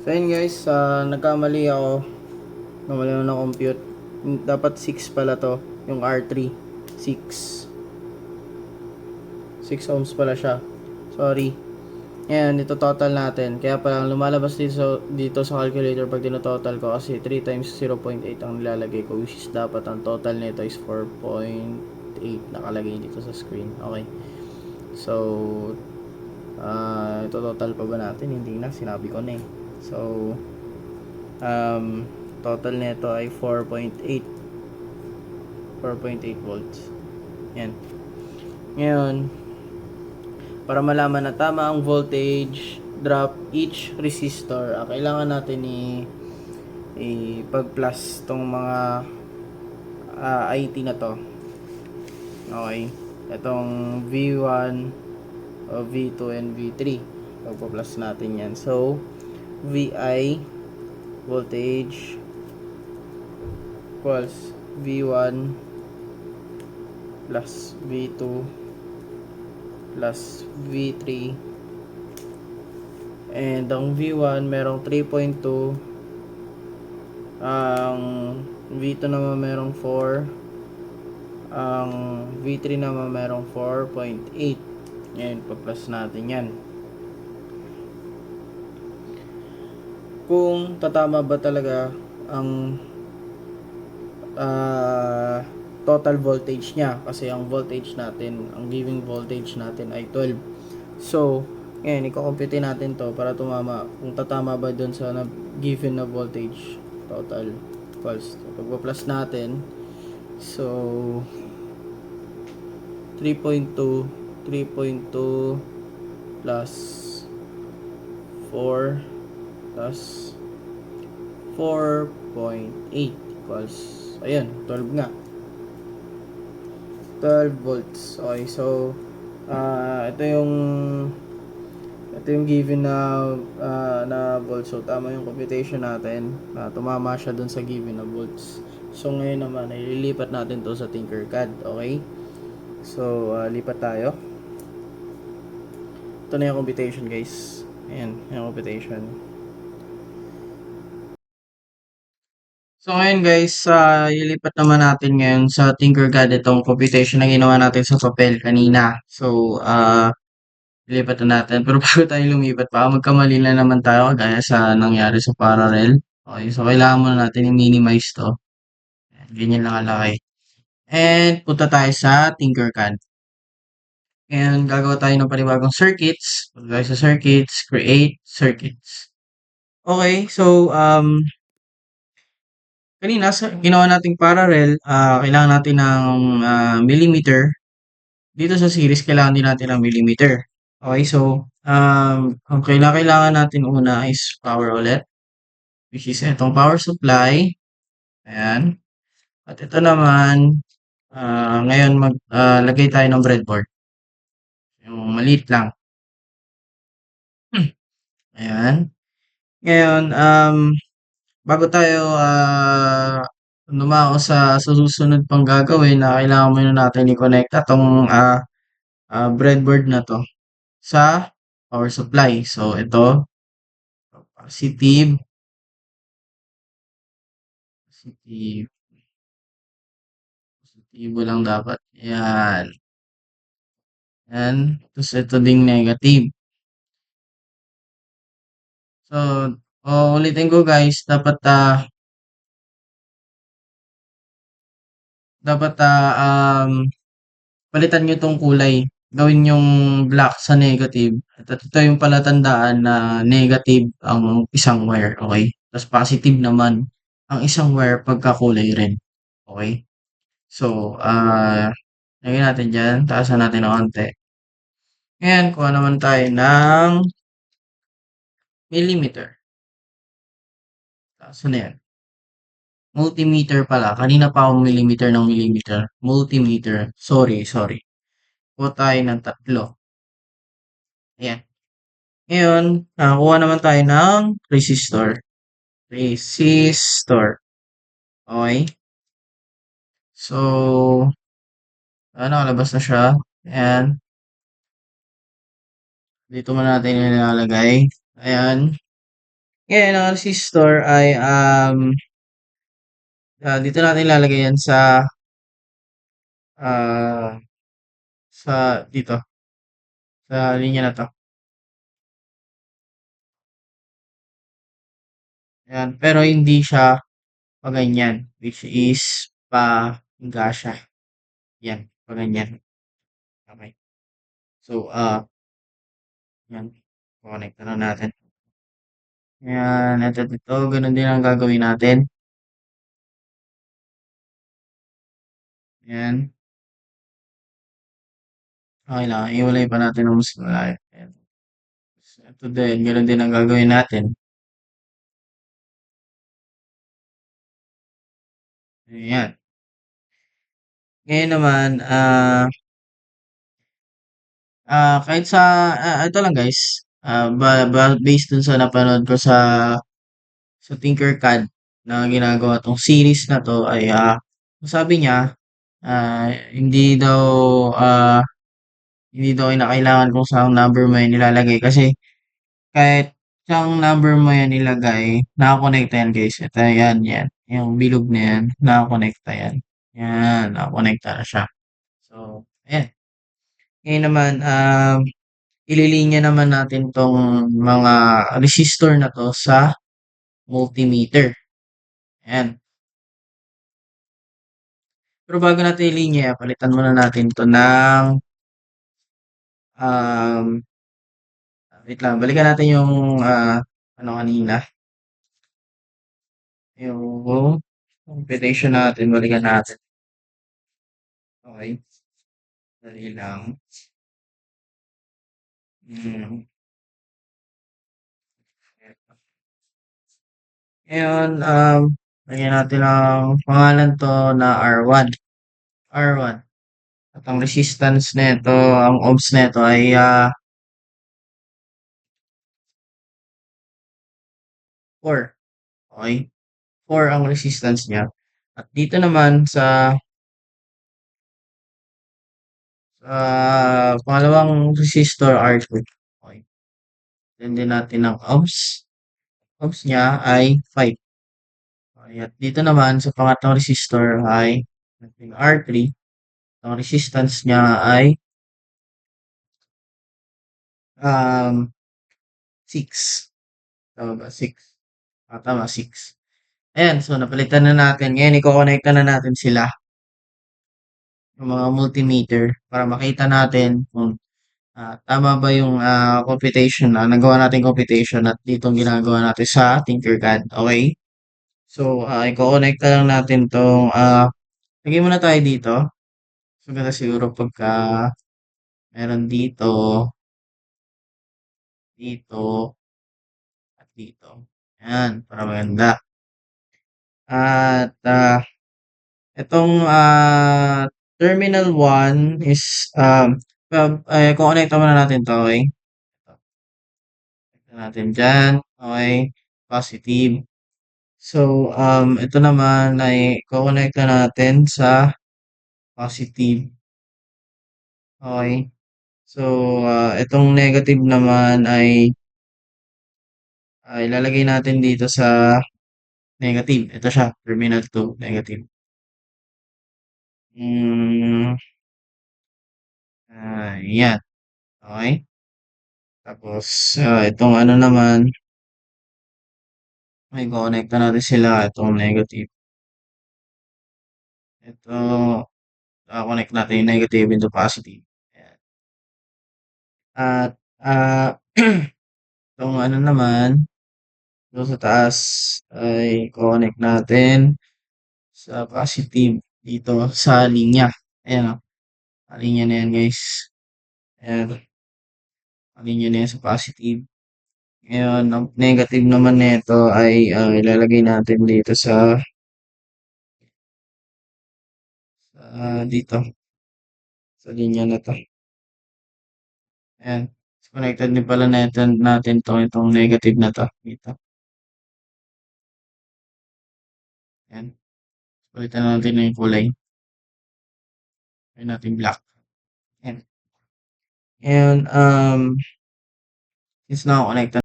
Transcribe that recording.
So yun guys, nagkamali ako. Namali ako ng compute. Dapat 6 pala to, yung R3. 6. 6 ohms pala siya. Sorry. Ngayon, ito total natin. Kaya parang lumalabas dito sa calculator pag dinototal ko kasi 3 times 0.8 ang nilalagay ko, which is dapat ang total nito is 4.8 nakalagay dito sa screen. Okay. So, ito total pa ba natin? Hindi na, sinabi ko na eh. So, total nito ay 4.8 volts. Yan. Ngayon, para malaman na tama ang voltage drop each resistor, kailangan natin i-pag-plus tong mga IT na to. Okay. Itong V1, V2, and V3. Pagpa-plus natin yan. So, VI voltage equals V1 plus V2 plus V3, and ang V1 merong 3.2, ang V2 naman merong 4, ang V3 naman merong 4.8. Ngayon, pa-plus natin yan. Kung tatama ba talaga ang total voltage niya, kasi ang voltage natin, ang giving voltage natin ay 12. So, ngayon, i-compute natin to para tumama, kung tatama ba dun sa given na voltage total equals. So, pagpa-plus natin, so 3.2 plus 4 plus 4.8 equals, ayun, 12 nga. 12 volts. Okay, so ito yung given na volts. So tama yung computation natin. Tumama siya dun sa given na volts. So ngayon naman ay lilipat natin to sa Tinkercad. Okay? So lipat tayo. Ito na yung computation, guys. Ayan, yung computation. So ngayon guys, ilipat naman natin ngayon sa Tinkercad itong computation na ginawa natin sa papel kanina. So, ilipat na natin. Pero bago tayo lumipat, baka magkamali na naman tayo gaya sa nangyari sa parallel. Okay, so kailangan muna natin i-minimize to. Ayan, ganyan lang kalaki. And punta tayo sa Tinkercad. And gagawa tayo ng panibagong circuits. Punta tayo sa circuits, create circuits. Okay, so kanina sa ginawa nating parallel, kailangan natin ng millimeter. Dito sa series, kailangan din natin ng millimeter. Okay, so ang kailangan natin una is power ulit, which is itong power supply. Ayan. At ito naman, ngayon lagay tayo ng breadboard. Yung maliit lang. Ayan. Ngayon, bago tayo dumako sa susunod pang gagawin, na kailangan muna natin i-connect itong breadboard na to sa power supply. So, ito, positive, positive, positibo lang dapat. Ayan. Ayan. Tapos ito ding negative. So, ulitin ko guys, dapat palitan nyo tong kulay. Gawin yung black sa negative. At ito yung palatandaan na negative ang isang wire. Okay? Tapos positive naman ang isang wire pagkakulay rin. Okay? So, lagyan natin dyan. Taasan natin ng konti. Ngayon, kuha naman tayo ng millimeter. Taasan na yan. Multimeter pala. Kanina pa akong millimeter ng millimeter. Multimeter. Sorry. Kuha tayo ng 3. Ayan. Ngayon, kuha naman tayo ng resistor. Resistor. Okay? So, nakalabas na siya. Ayan. Dito muna natin ilalagay. Ayan. Ngayon, ang resistor ay, dito natin ilalagay yan ah, dito, sa linya na to. Ayan, pero hindi siya paganyan, which is pahiga siya. Yan, paganyan. Okay. So, yan. Connect na lang natin. Ayan, ito, ganun din ang gagawin natin. Ayan. Okay lang, iwalay pa natin ng mas malayo. Ayan. Ito din, ganun din ang gagawin natin. Ayan. Ngayon naman, kahit sa, ito lang guys, based dun sa napanood ko sa Tinkercad na ginagawa tong series na to ay, sabi niya, hindi daw, ah, hindi daw kinakailangan kung saan number mo yan nilalagay kasi kahit saang number mo yan ilagay, nakakonekta yan guys. Ito, yan. Yung bilog na yan, nakakonekta yan. Yan, nakakonekta na siya. So, ayan. Ngayon naman, ililinya naman natin tong mga resistor na to sa multimeter. Ayan. Pero bago natin ilinya, palitan muna natin to ng, um, wait lang, balikan natin yung, ano kanina, yung computation natin, balikan natin. Okay, dali lang. Hmm. Ngayon, lagyan natin ang pangalan to na R1. R1. At ang resistance nito, ang ohms nito ay 4. Okay? 4 ang resistance niya. At dito naman sa pangalawang resistor R2. Okay. Then din natin ang ohms. Ohms niya ay 5. Okay. At dito naman sa pangatlong resistor ay natin R3. Ang resistance niya ay 6. Tama ba? 6. Tama, 6. Ayan, so napalitan na natin. Ngayon, i-connecta na natin sila, yung mga multimeter, para makita natin kung tama ba yung computation na nagawa natin computation at ditong ginagawa natin sa Tinkercad. Okay? So, i-connecta lang natin tong, lagay muna tayo dito. So, ganda siguro pagka meron dito, dito, at dito. Ayan, para maganda. At, itong terminal 1 is kukonekta muna natin to, okay? Konekta natin dyan, okay? Positive. So, ito naman ay kukonekta natin sa positive. Okay? So, itong negative naman ay ilalagay natin dito sa negative. Ito siya, terminal 2, negative. Mm, yan. Okay? Tapos, itong ano naman, may connecta natin sila. Itong negative. Ito, connect natin yung negative into positive. Ayan. At, itong ano naman, doon sa taas, ay connect natin sa positive dito sa linya. Ayan o. Linya na yan guys. Ayan. Linya na yan sa positive. Ngayon, ang negative naman nito ay ilalagay natin dito dito sa linya na to. Ayan. So, connected din pala natin itong negative na to dito. Ayan. Palitan na natin yung kulay. Ayan natin black. Ayan. Ngayon, since na connected